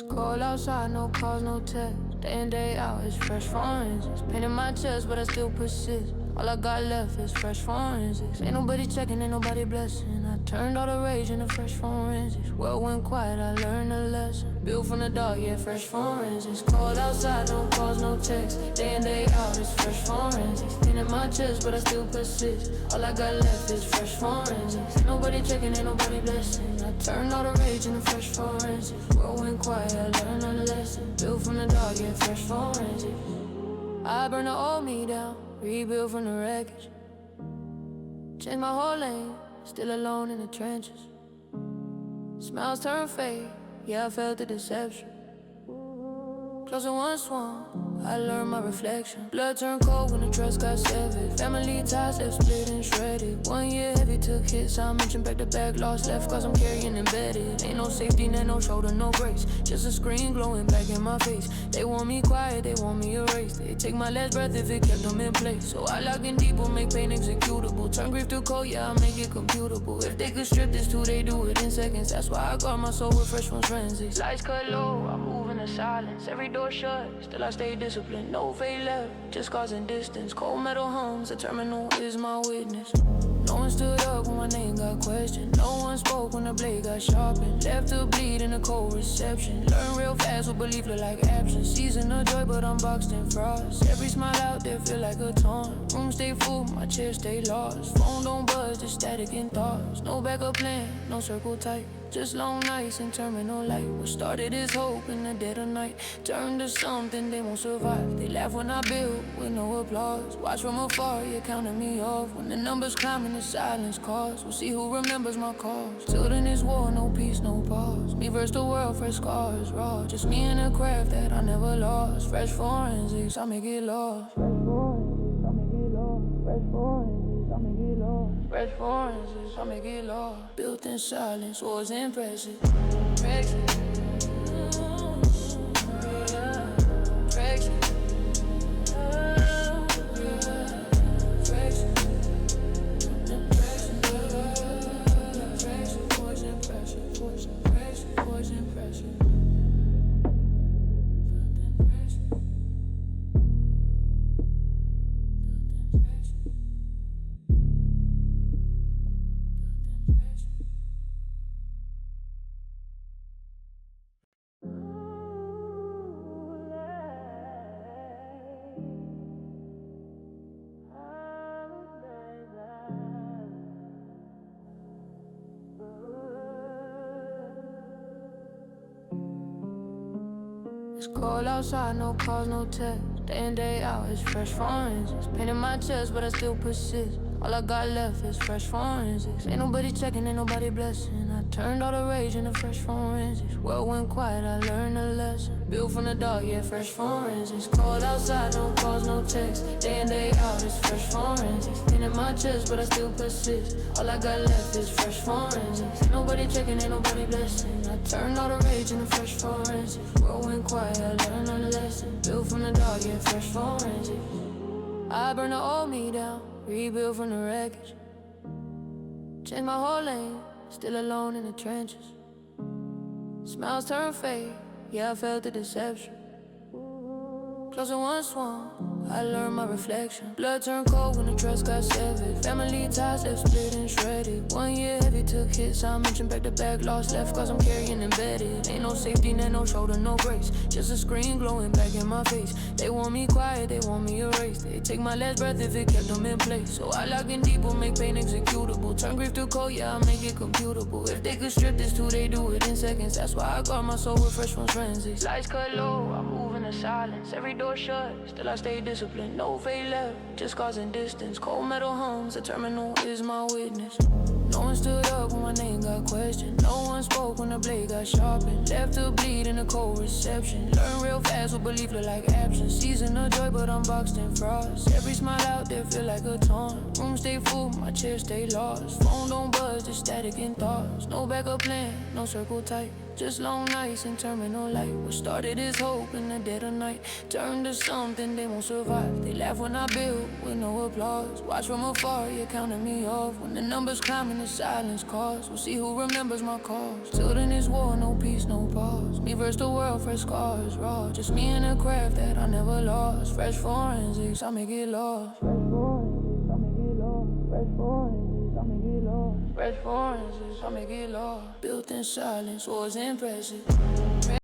Cold outside, no calls, no text. Day in, day out, it's fresh forensics. Pain in my chest, but I still persist. All I got left is fresh forensics. Ain't nobody checking, ain't nobody blessing. I turned all the rage into fresh forensics. World went quiet, I learned a lesson. Built from the dark, yeah, fresh forensics. Cold outside, no calls, no text. Day in, day out, it's fresh forensics. Pain in my chest, but I still persist. All I got left is fresh forensics. Ain't nobody checking, ain't nobody blessing. I turned all the rage into fresh forensics. World went quiet, I learned a lesson. Built from the dark, yeah, fresh forensics. I burn the old me down, rebuild from the wreckage. Changed my whole lane, still alone in the trenches. Smiles turn fake, yeah, I felt the deception. Closer one swung, I learned my reflection. Blood turned cold when the trust got severed. Family ties left split and shredded. 1 year heavy took hits, I mentioned back to back. Lost left cause I'm carrying embedded. Ain't no safety net, no shoulder, no brace. Just a screen glowing back in my face. They want me quiet, they want me erased. They take my last breath if it kept them in place. So I lock in deep, will make pain executable. Turn grief to cold, yeah, I make it computable. If they could strip this too, they do it in seconds. That's why I guard my soul with fresh ones forensics. Lights cut low, I move in the silence. Every door shut, still I stay disciplined. No fade left, just causing distance. Cold metal homes, the terminal is my witness. No one stood up when my name got questioned. No one spoke when the blade got sharpened. Left to bleed in a cold reception. Learn real fast what belief look like absence. Season of joy, but I'm boxed in frost. Every smile out there feel like a taunt. Room stay full, my chair stay lost. Phone don't buzz, just static in thoughts. No backup plan, no circle tight. Just long nights and terminal light. What started as hope in the dead of night turned to something they won't survive. They laugh when I build with no applause. Watch from afar, you're counting me off. When the numbers climb and the silence calls, we'll see who remembers my cause. Till then it's war, no peace, no pause. Me versus the world, fresh scars, raw. Just me and a craft that I never lost. Fresh forensics, I make it lost. Fresh forensics, I make it lost. Fresh forensics, I make it lost. Fresh forensics, I make it lost. Built in silence, was impressive. Brexit. It's cold outside, no calls, no text. Day in, day out, it's fresh forensics. Pain in my chest, but I still persist. All I got left is fresh forensics. Ain't nobody checking, ain't nobody blessing. I turned all the rage into fresh forensics. World went quiet, I learned a lesson. Built from the dark, yeah, fresh forensics. Cold outside, no calls, no text. Day in, day out, it's fresh forensics. Pain in my chest, but I still persist. All I got left is fresh forensics. Ain't nobody checking, ain't nobody blessing. I turned all the rage into fresh forensics. World went quiet, I learned a lesson. Built from the dark, yeah, fresh forensics. I burn the old me down, rebuild from the wreckage. Changed my whole lane, still alone in the trenches. Smiles turn fake, yeah, I felt the deception. Closer one swung, I learned my reflection. Blood turned cold when the trust got severed. Family ties left split and shredded. 1 year heavy took hits, I mentioned back to back. Lost left cause I'm carrying embedded. Ain't no safety net, no shoulder, no brace. Just a screen glowing back in my face. They want me quiet, they want me erased. They take my last breath if it kept them in place. So I lock in deep, will make pain executable. Turn grief to cold, yeah, I make it computable. If they could strip this too, they do it in seconds. That's why I guard my soul with fresh ones forensics. Lights cut low, I move in the silence. Every door shut, still I stay disciplined. No fade left, just causing distance. Cold metal homes, the terminal is my witness. No one stood up when my name got questioned. No one spoke when the blade got sharpened. Left to bleed in a cold reception. Learn real fast what belief look like absence. Season of joy, but I'm boxed in frost. Every smile out there feel like a taunt. Room stay full, my chair stay lost. Phone don't buzz, just static in thoughts. No backup plan, no circle tight. Just long nights and terminal light. What started as hope in the dead of night turned to something they won't survive. They laugh when I build with no applause. Watch from afar, you're counting me off. When the numbers climb and the silence calls, we'll see who remembers my cause. Till then it's war, no peace, no pause. Me versus the world, fresh scars, raw. Just me and a craft that I never lost. Fresh forensics, I make it lost. Fresh forensics, I make it lost. Fresh forensics, I make it lost. Fresh forensics, I make it lost. Built in silence was impressive.